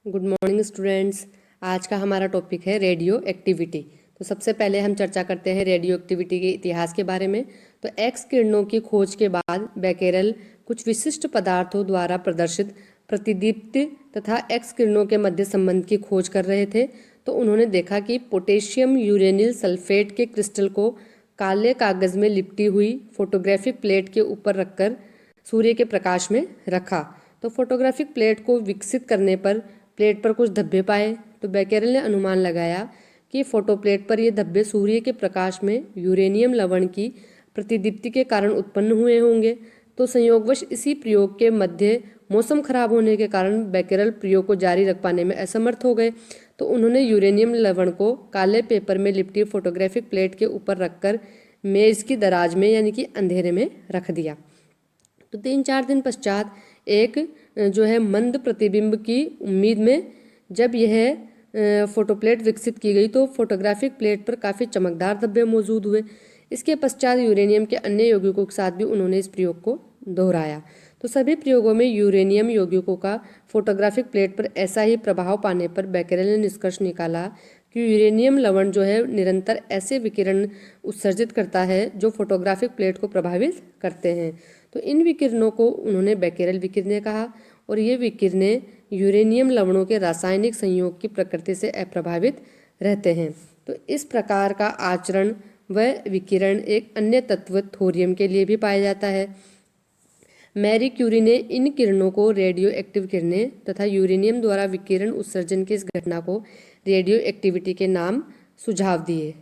Good morning students. आज का हमारा टॉपिक है रेडियो एक्टिविटी। तो सबसे पहले हम चर्चा करते हैं रेडियो एक्टिविटी के इतिहास के बारे में। तो एक्स किरणों की खोज के बाद बेकेरेल कुछ विशिष्ट पदार्थों द्वारा प्रदर्शित प्रतिदीप्ति तथा एक्स किरणों के मध्य संबंध की खोज कर रहे थे। तो उन्होंने देखा कि पोटेशियम यूरेनिल सल्फेट के क्रिस्टल को काले कागज में लिपटी हुई फोटोग्राफिक प्लेट के ऊपर रखकर सूर्य के प्रकाश में रखा। तो फोटोग्राफिक प्लेट को विकसित करने पर प्लेट पर कुछ धब्बे पाए। तो बेकेरेल ने अनुमान लगाया कि फोटो प्लेट पर ये धब्बे सूर्य के प्रकाश में यूरेनियम लवण की प्रतिदीप्ति के कारण उत्पन्न हुए होंगे। तो संयोगवश इसी प्रयोग के मध्य मौसम खराब होने के कारण बेकेरेल प्रयोग को जारी रख पाने में असमर्थ हो गए। तो उन्होंने यूरेनियम लवण को काले पेपर में लिपटी फोटोग्राफिक प्लेट के ऊपर रखकर मेज की दराज में यानी कि अंधेरे में रख दिया। तो 3-4 दिन पश्चात एक जो है मंद प्रतिबिंब की उम्मीद में जब यह फोटोप्लेट विकसित की गई तो फोटोग्राफिक प्लेट पर काफ़ी चमकदार धब्बे मौजूद हुए। इसके पश्चात यूरेनियम के अन्य यौगिकों के साथ भी उन्होंने इस प्रयोग को दोहराया। तो सभी प्रयोगों में यूरेनियम यौगिकों का फोटोग्राफिक प्लेट पर ऐसा ही प्रभाव पाने पर बेकेरेल ने निष्कर्ष निकाला कि यूरेनियम लवण जो है निरंतर ऐसे विकिरण उत्सर्जित करता है जो फोटोग्राफिक प्लेट को प्रभावित करते हैं। तो इन विकिरणों को उन्होंने बेकेरेल विकिरणें कहा और ये विकिरणें यूरेनियम लवणों के रासायनिक संयोग की प्रकृति से अप्रभावित रहते हैं। तो इस प्रकार का आचरण व विकिरण एक अन्य तत्व थोरियम के लिए भी पाया जाता है। मैरी क्यूरी ने इन किरणों को रेडियो एक्टिव किरणें तथा यूरेनियम द्वारा विकिरण उत्सर्जन की इस घटना को रेडियो एक्टिविटी के नाम सुझाव दिए।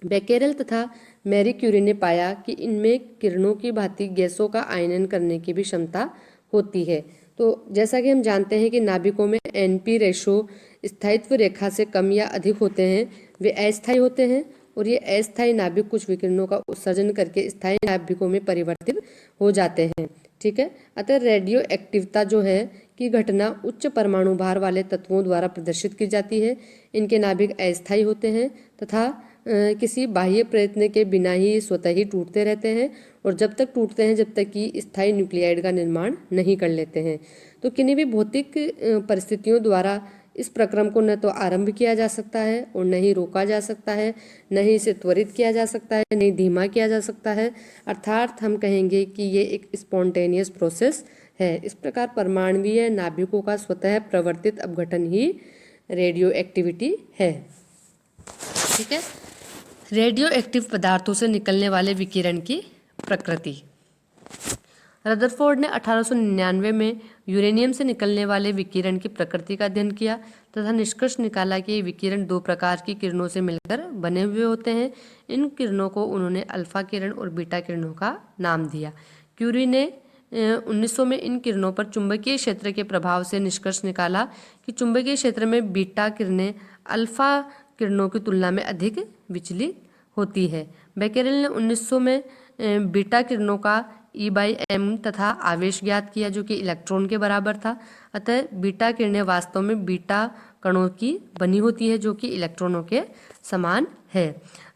बेकेरेल तथा मैरी क्यूरी ने पाया कि इनमें किरणों की भांति गैसों का आयनन करने की भी क्षमता होती है। तो जैसा कि हम जानते हैं कि नाभिकों में NP रेशो स्थायित्व रेखा से कम या अधिक होते हैं, वे अस्थायी होते हैं और ये अस्थायी नाभिक कुछ विकिरणों का उत्सर्जन करके स्थायी नाभिकों में परिवर्तित हो जाते हैं। ठीक है, अतः रेडियो एक्टिवता जो है की घटना उच्च परमाणु भार वाले तत्वों द्वारा प्रदर्शित की जाती है। इनके नाभिक अस्थायी होते हैं तथा किसी बाह्य प्रयत्न के बिना ही स्वतः ही टूटते रहते हैं और जब तक टूटते हैं जब तक कि स्थायी न्यूक्लियाइड का निर्माण नहीं कर लेते हैं। तो किन्हीं भी भौतिक परिस्थितियों द्वारा इस प्रक्रम को न तो आरंभ किया जा सकता है और न ही रोका जा सकता है, न ही इसे त्वरित किया जा सकता है, न ही धीमा किया जा सकता है। अर्थात हम कहेंगे कि ये एक स्पॉन्टेनियस प्रोसेस है। इस प्रकार परमाणुीय नाभिकों का स्वतः प्रवर्तित अपघटन ही रेडियो एक्टिविटी है। ठीक है, रेडियो एक्टिव पदार्थों से निकलने वाले विकिरण की प्रकृति। रदरफोर्ड ने 1899 में यूरेनियम से निकलने वाले विकिरण की प्रकृति का अध्ययन किया तथा निष्कर्ष निकाला कि ये विकिरण 2 प्रकार की किरणों से मिलकर बने हुए होते हैं। इन किरणों को उन्होंने अल्फा किरण और बीटा किरणों का नाम दिया। क्यूरी ने 1900 में इन किरणों पर चुंबकीय क्षेत्र के प्रभाव से निष्कर्ष निकाला कि चुंबकीय क्षेत्र में बीटा किरणें अल्फा किरणों की तुलना में अधिक विचलित होती है। बेकेरेल ने 1900 में बीटा किरणों का E/m तथा आवेश ज्ञात किया जो कि इलेक्ट्रॉन के बराबर था। अतः बीटा किरणें वास्तव में बीटा कणों की बनी होती है जो कि इलेक्ट्रॉनों के समान है।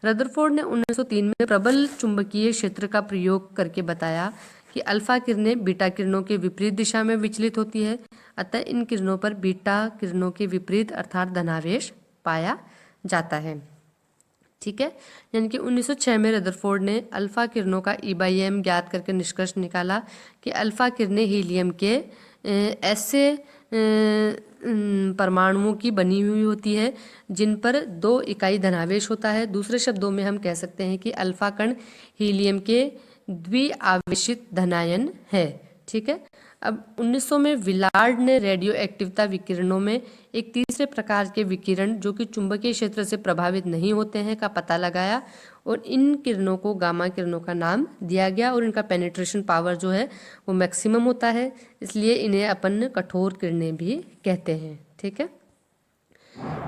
रदरफोर्ड ने 1903 में प्रबल चुंबकीय क्षेत्र का प्रयोग करके बताया कि अल्फा किरणें बीटा किरणों के विपरीत दिशा में विचलित होती है। अतः इन किरणों पर बीटा किरणों के विपरीत अर्थात धनावेश पाया जाता है। ठीक है, यानी कि 1906 में रदरफोर्ड ने अल्फा किरणों का E/m ज्ञात करके निष्कर्ष निकाला कि अल्फा किरणें हीलियम के ऐसे परमाणुओं की बनी हुई होती है जिन पर 2 इकाई धनावेश होता है। दूसरे शब्दों में हम कह सकते हैं कि अल्फा कण हीलियम के द्विआवेशित धनायन है। ठीक है, अब 1900 में विलार्ड ने रेडियो एक्टिवता विकिरणों में एक तीसरे प्रकार के विकिरण जो कि चुंबकीय क्षेत्र से प्रभावित नहीं होते हैं का पता लगाया और इन किरणों को गामा किरणों का नाम दिया गया और इनका पेनिट्रेशन पावर जो है वो मैक्सिमम होता है, इसलिए इन्हें अपन कठोर किरणें भी कहते हैं। ठीक है,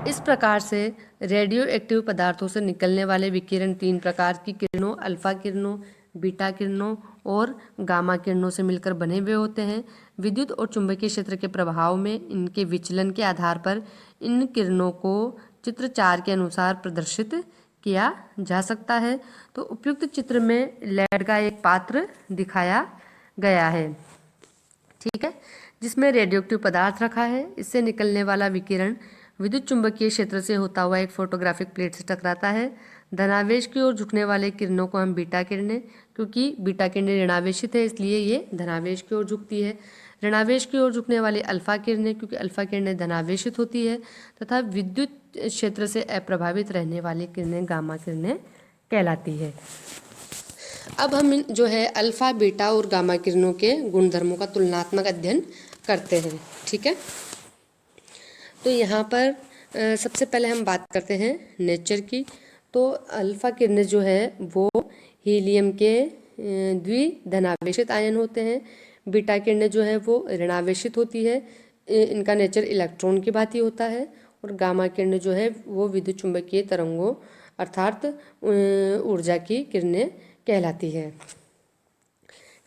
इस प्रकार से रेडियो एक्टिव पदार्थों से निकलने वाले विकिरण 3 प्रकार की किरणों अल्फा किरणों, बीटा किरणों और गामा किरणों से मिलकर बने हुए होते हैं। विद्युत और चुंबकीय क्षेत्र के प्रभाव में इनके विचलन के आधार पर इन किरणों को चित्र 4 के अनुसार प्रदर्शित किया जा सकता है। तो उपयुक्त चित्र में लेड का एक पात्र दिखाया गया है। ठीक है, जिसमें रेडियोएक्टिव पदार्थ रखा है। इससे निकलने वाला विकिरण विद्युत चुंबकीय क्षेत्र से होता हुआ एक फोटोग्राफिक प्लेट से टकराता है। धनावेश की ओर झुकने वाले किरणों को हम बीटा किरणें, क्योंकि बीटा किरणें ऋणावेशित है इसलिए ये धनावेश की ओर झुकती है। ऋणावेश की ओर झुकने वाले अल्फा किरणें, क्योंकि अल्फा किरणें धनावेशित होती है। तथा विद्युत क्षेत्र से अप्रभावित रहने वाली किरणें गामा किरणें कहलाती है। अब हम जो है अल्फा, बीटा और गामा किरणों के गुणधर्मों का तुलनात्मक अध्ययन करते हैं। ठीक है, तो यहाँ पर सबसे पहले हम बात करते हैं नेचर की। तो अल्फा किरणें जो है वो हीलियम के द्विधनावेशित आयन होते हैं। बीटा किरणें जो है वो ऋणावेशित होती है, इनका नेचर इलेक्ट्रॉन की भांति होता है। और गामा किरणें जो है वो विद्युत चुंबकीय तरंगों अर्थात ऊर्जा की किरणें कहलाती है।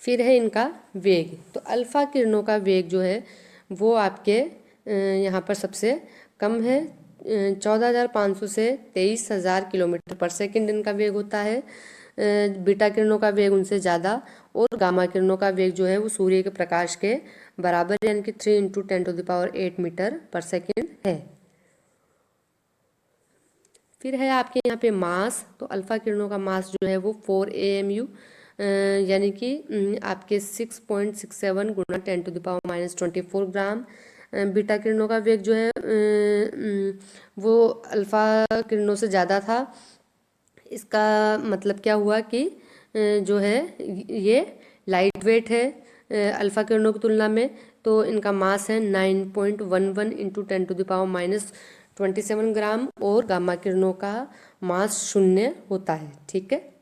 फिर है इनका वेग। तो अल्फा किरणों का वेग जो है वो आपके यहाँ पर सबसे कम है, 14,500 से 23,000 किलोमीटर पर सेकंड इनका वेग होता है। बीटा किरणों का वेग उनसे ज़्यादा और गामा किरणों का वेग जो है वो सूर्य के प्रकाश के बराबर यानी कि 3 × 10⁸ मीटर पर सेकंड है। फिर है आपके यहाँ पे मास। तो अल्फा किरणों का मास जो है वो 4 AMU यानी कि आपके 6.67 × 10⁻24 ग्राम। बीटा किरणों का वेग जो है वो अल्फा किरणों से ज़्यादा था। इसका मतलब क्या हुआ कि जो है ये लाइट वेट है अल्फा किरणों की तुलना में। तो इनका मास है 9.11 × 10⁻27 ग्राम और गामा किरणों का मास 0 होता है। ठीक है,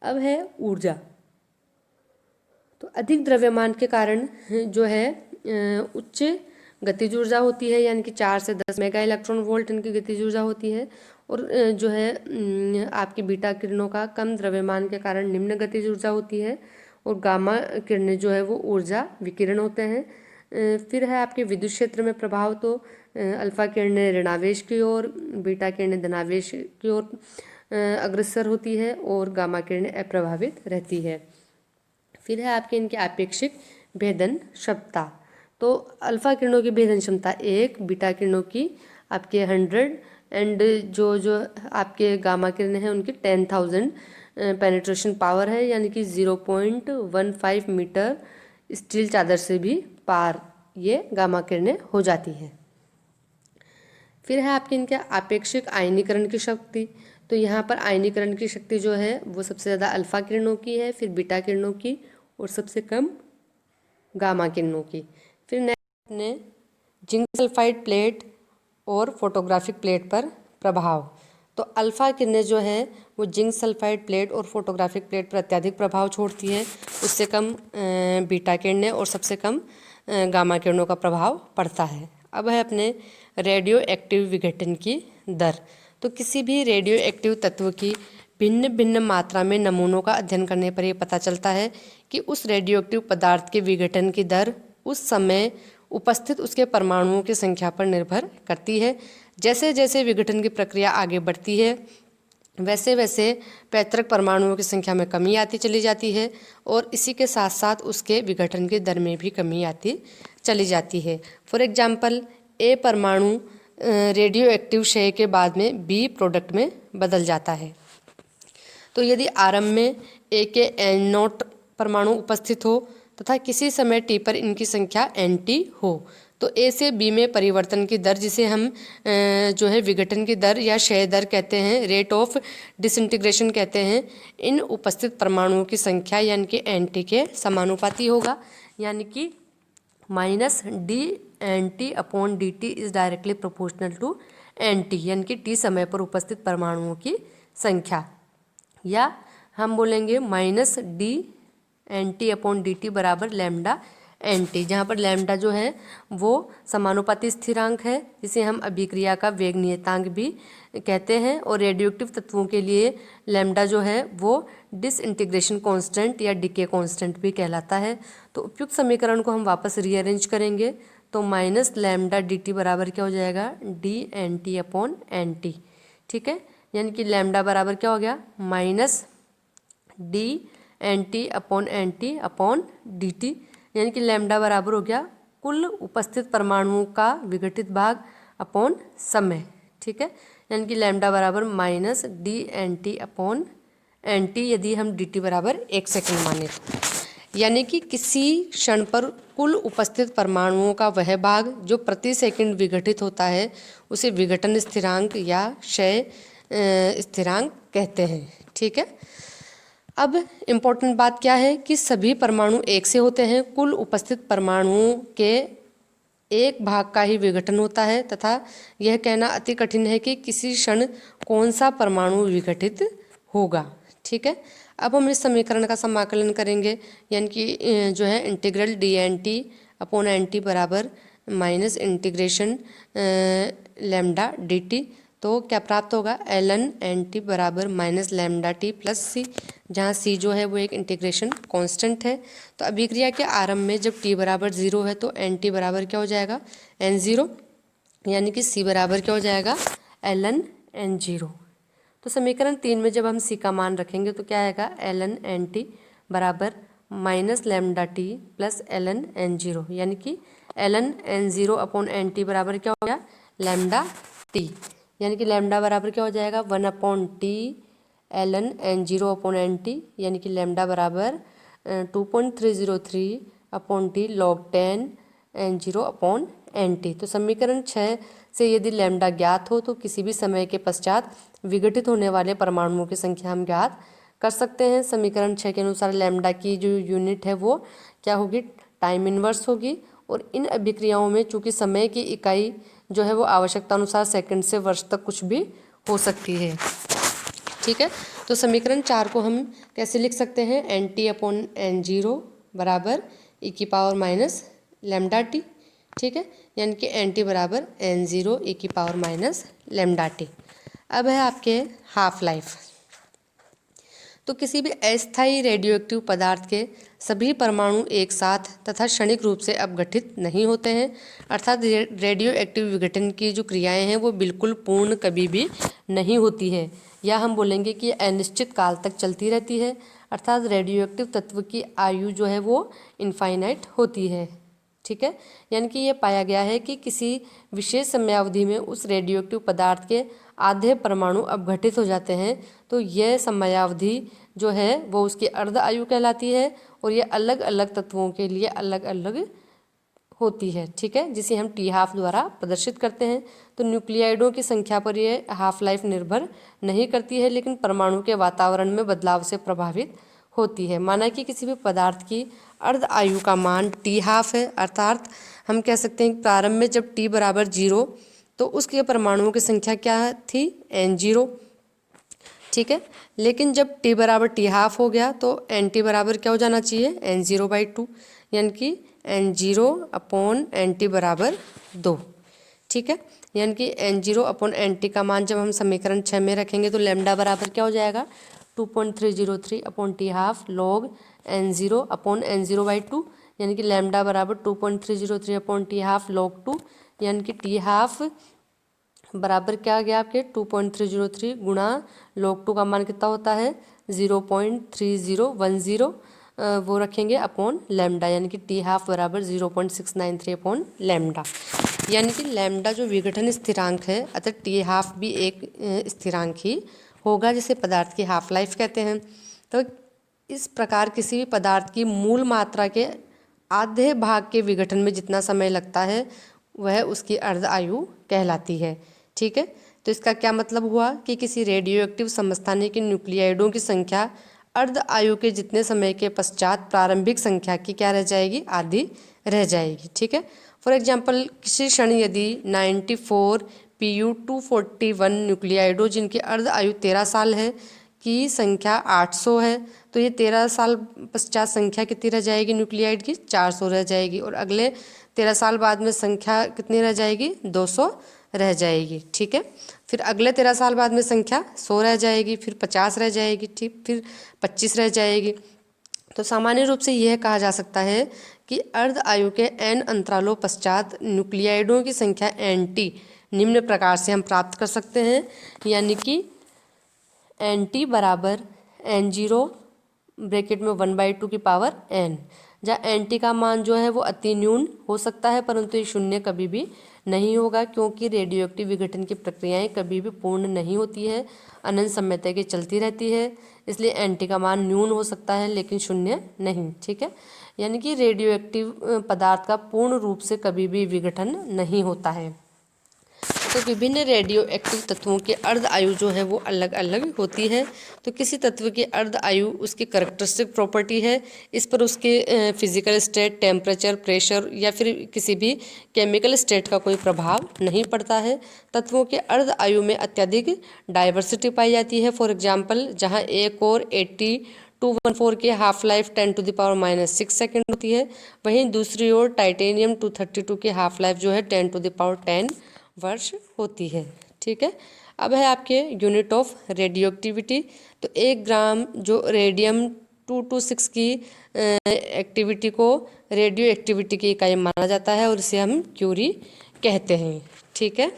अब है ऊर्जा। तो अधिक द्रव्यमान के कारण जो है उच्च गतिज ऊर्जा होती है, यानी कि 4 से 10 मेगा इलेक्ट्रॉन वोल्ट इनकी गतिज ऊर्जा होती है। और जो है आपकी बीटा किरणों का कम द्रव्यमान के कारण निम्न गतिज ऊर्जा होती है। और गामा किरणें जो है वो ऊर्जा विकिरण होते हैं। फिर है आपके विद्युत क्षेत्र में प्रभाव। तो अल्फा किरणें ऋणावेश की ओर, बीटा किरणें धनावेश की ओर अग्रसर होती है और गामा किरणें अप्रभावित रहती है। फिर है आपके इनकी आपेक्षिक भेदन क्षमता। तो अल्फा किरणों की भेदन क्षमता 1, बीटा किरणों की आपके 100 एंड जो आपके गामा किरणें हैं उनकी 10,000 पेनिट्रेशन पावर है, यानी कि 0.15 मीटर स्टील चादर से भी पार ये गामा किरणें हो जाती हैं। फिर है आपके इनके आपेक्षिक आयनीकरण की शक्ति। तो यहाँ पर आयनीकरण की शक्ति जो है वो सबसे ज़्यादा अल्फा किरणों की है, फिर बीटा किरणों की और सबसे कम गामा किरणों की। फिर नेक्स्ट ने जिंक सल्फाइड प्लेट और फोटोग्राफिक प्लेट पर प्रभाव। तो अल्फा किरणें जो है वो जिंक सल्फाइड प्लेट और फोटोग्राफिक प्लेट पर अत्यधिक प्रभाव छोड़ती है, उससे कम बीटा किरणें और सबसे कम गामा किरणों का प्रभाव पड़ता है। अब है अपने रेडियो एक्टिव विघटन की दर। तो किसी भी रेडियो एक्टिव तत्व की भिन्न भिन्न मात्रा में नमूनों का अध्ययन करने पर यह पता चलता है कि उस रेडियो एक्टिव पदार्थ के विघटन की दर उस समय उपस्थित उसके परमाणुओं की संख्या पर निर्भर करती है। जैसे जैसे विघटन की प्रक्रिया आगे बढ़ती है वैसे वैसे पैतृक परमाणुओं की संख्या में कमी आती चली जाती है और इसी के साथ साथ उसके विघटन की दर में भी कमी आती चली जाती है। फॉर एग्जाम्पल ए परमाणु रेडियो एक्टिव क्षय के बाद में बी प्रोडक्ट में बदल जाता है। तो यदि आरंभ में ए के N0 परमाणु उपस्थित हो तथा किसी समय टी पर इनकी संख्या Nt हो तो ए से बी में परिवर्तन की दर, जिसे हम जो है विघटन की दर या क्षय दर कहते हैं, रेट ऑफ डिसइंटीग्रेशन कहते हैं, इन उपस्थित परमाणुओं की संख्या यानी कि Nt के समानुपाती होगा, यानी कि -dNt/dt is directly proportional to Nt, यानी कि टी समय पर उपस्थित परमाणुओं की संख्या, या हम बोलेंगे -dNt/dt बराबर लैम्डा Nt, जहाँ पर लैम्डा जो है वो समानुपाती स्थिरांक है, जिसे हम अभिक्रिया का वेग नियतांक भी कहते हैं। और रेडियोएक्टिव तत्वों के लिए लैम्डा जो है वो डिसइंटीग्रेशन कांस्टेंट या डीके कांस्टेंट भी कहलाता है। तो उपयुक्त समीकरण को हम वापस रीअरेंज करेंगे तो -λ/dt बराबर क्या हो जाएगा, dNt/Nt। ठीक है, यानी कि लैम्डा बराबर क्या हो गया, -dNt/Nt/dt, यानी कि लैम्डा बराबर हो गया कुल उपस्थित परमाणुओं का विघटित भाग अपॉन समय, ठीक है। यानी कि लैम्डा बराबर माइनस DNT अपॉन NT, यदि हम DT बराबर 1 सेकंड माने। यानी कि किसी क्षण पर कुल उपस्थित परमाणुओं का वह भाग जो प्रति सेकंड विघटित होता है उसे विघटन स्थिरांक या क्षय स्थिरांक कहते हैं, ठीक है। अब इम्पोर्टेंट बात क्या है कि सभी परमाणु एक से होते हैं, कुल उपस्थित परमाणुओं के एक भाग का ही विघटन होता है तथा यह कहना अति कठिन है कि किसी क्षण कौन सा परमाणु विघटित होगा, ठीक है। अब हम इस समीकरण का समाकलन करेंगे, यानी कि जो है इंटीग्रल DNT अपॉन NT बराबर माइनस इंटीग्रेशन लैम्डा DT। तो क्या प्राप्त होगा, ln NT बराबर minus lambda T plus C, जहाँ C जो है वो एक इंटीग्रेशन कांस्टेंट है। तो अभिक्रिया के आरंभ में जब T बराबर 0 है तो NT बराबर क्या हो जाएगा, N0, यानी कि C बराबर क्या हो जाएगा, ln N0। तो समीकरण 3 में जब हम C का मान रखेंगे तो क्या आएगा, ln NT बराबर minus lambda T plus ln N0, यानी कि ln N0 अपॉन NT बराबर क्या हो गया, लैम्डा T, यानी कि लैम्डा बराबर क्या हो जाएगा, 1/T ln N0 upon NT, यानी कि लैम्डा बराबर 2.303 upon T log 10 N0 upon NT। तो समीकरण 6 से यदि लैम्डा ज्ञात हो तो किसी भी समय के पश्चात विघटित होने वाले परमाणुओं की संख्या हम ज्ञात कर सकते हैं। समीकरण 6 के अनुसार लैम्डा की जो यूनिट है वो क्या होगी, टाइम इनवर्स होगी। और इन अभिक्रियाओं में चूंकि समय की इकाई जो है वो आवश्यकता अनुसार सेकंड से वर्ष तक कुछ भी हो सकती है, ठीक है। तो समीकरण 4 को हम कैसे लिख सकते हैं, NT अपॉन N0 बराबर e⁻ लैम्डा T, ठीक है। यानी कि NT बराबर N0 e⁻ लैम्डा T। अब है आपके हाफ लाइफ। तो किसी भी अस्थायी रेडियोएक्टिव पदार्थ के सभी परमाणु एक साथ तथा क्षणिक रूप से अपघटित नहीं होते हैं, अर्थात रेडियो एक्टिव विघटन की जो क्रियाएं हैं वो बिल्कुल पूर्ण कभी भी नहीं होती है, या हम बोलेंगे कि अनिश्चित काल तक चलती रहती है। अर्थात रेडियो एक्टिव तत्व की आयु जो है वो इनफाइनाइट होती है, ठीक है। यानी कि ये पाया गया है कि किसी विशेष समयावधि में उस रेडियोएक्टिव पदार्थ के आधे परमाणु अपघटित हो जाते हैं, तो यह समयावधि जो है वो उसकी अर्ध आयु कहलाती है, और ये अलग अलग तत्वों के लिए अलग अलग होती है, ठीक है, जिसे हम T½ द्वारा प्रदर्शित करते हैं। तो न्यूक्लियाइडों की संख्या पर ये हाफ लाइफ निर्भर नहीं करती है, लेकिन परमाणु के वातावरण में बदलाव से प्रभावित होती है। माना कि किसी भी पदार्थ की अर्ध आयु का मान T½ है, अर्थात हम कह सकते हैं कि प्रारंभ में जब T बराबर 0 तो उसके परमाणुओं की संख्या क्या थी, N0, ठीक है। लेकिन जब T बराबर T½ हो गया तो NT बराबर क्या हो जाना चाहिए, N0/2, यानी कि N0 अपॉन NT बराबर 2, ठीक है। यानी कि N0 अपॉन NT का मान जब हम समीकरण 6 में रखेंगे तो लैम्डा बराबर क्या हो जाएगा, 2.303 upon T½ log N0 upon N0/2, यानी कि लैम्डा बराबर 2.303 अपॉन T½ log 2, यानी कि T½ बराबर क्या आ गया आपके 2.303 गुणा log 2 का मान कितना होता है 0.3010, वो रखेंगे अपॉन लैम्डा, यानी कि T½ बराबर 0.693 अपॉन लैम्डा। यानी कि लैम्डा जो विघटन स्थिरांक है, अतः T½ भी एक स्थिरांक ही होगा जिसे पदार्थ की हाफ लाइफ कहते हैं। तो इस प्रकार किसी भी पदार्थ की मूल मात्रा के आधे भाग के विघटन में जितना समय लगता है वह उसकी अर्ध आयु कहलाती है, ठीक है। तो इसका क्या मतलब हुआ कि किसी रेडियोएक्टिव समस्थानिक न्यूक्लियाइडों की संख्या अर्ध आयु के जितने समय के पश्चात प्रारंभिक संख्या की क्या रह जाएगी, आधी रह जाएगी, ठीक है। फॉर एग्जाम्पल किसी क्षण यदि 94 Pu241 न्यूक्लियाइडों जिनकी अर्ध आयु 13 साल है की संख्या 800 है, तो ये 13 साल पश्चात संख्या कितनी रह जाएगी न्यूक्लियाइड की, 400 रह जाएगी, और अगले 13 साल बाद में संख्या कितनी रह जाएगी, 200 रह जाएगी, ठीक है। फिर अगले 13 साल बाद में संख्या 100 रह जाएगी, फिर 50 रह जाएगी, ठीक, फिर 25 रह जाएगी। तो सामान्य रूप से यह कहा जा सकता है कि अर्ध आयु के n अंतरालों पश्चात न्यूक्लियाइडों की संख्या NT निम्न प्रकार से हम प्राप्त कर सकते हैं, यानी कि NT बराबर N0 ब्रैकेट में 1/2 की पावर n, जहाँ एंटी का मान जो है वो अति न्यून हो सकता है, परंतु ये शून्य कभी भी नहीं होगा, क्योंकि रेडियो एक्टिव विघटन की प्रक्रियाएं कभी भी पूर्ण नहीं होती है, अनंत समय तक ये चलती रहती है। इसलिए एंटी का मान न्यून हो सकता है लेकिन शून्य नहीं। ठीक है, यानी कि रेडियो एक्टिव पदार्थ का पूर्ण रूप से कभी भी विघटन नहीं होता है। तो विभिन्न रेडियो एक्टिव तत्वों की अर्ध आयु जो है वो अलग अलग होती है। तो किसी तत्व की अर्ध आयु उसकी करैक्टरिस्टिक प्रॉपर्टी है, इस पर उसके फिजिकल स्टेट, टेम्परेचर, प्रेशर या फिर किसी भी केमिकल स्टेट का कोई प्रभाव नहीं पड़ता है। तत्वों के अर्ध आयु में अत्यधिक डाइवर्सिटी पाई जाती है। फॉर एग्जाम्पल, जहाँ एक और 8214 की हाफ लाइफ 10⁻⁻6 सेकेंड होती है, वहीं दूसरी ओर टाइटेनियम 232 की हाफ लाइफ जो है 10⁻10 वर्ष होती है। ठीक है, अब है आपके यूनिट ऑफ रेडियो एक्टिविटी। तो 1 ग्राम जो रेडियम 226 की एक्टिविटी को रेडियो एक्टिविटी की इकाई माना जाता है और इसे हम क्यूरी कहते हैं। ठीक है।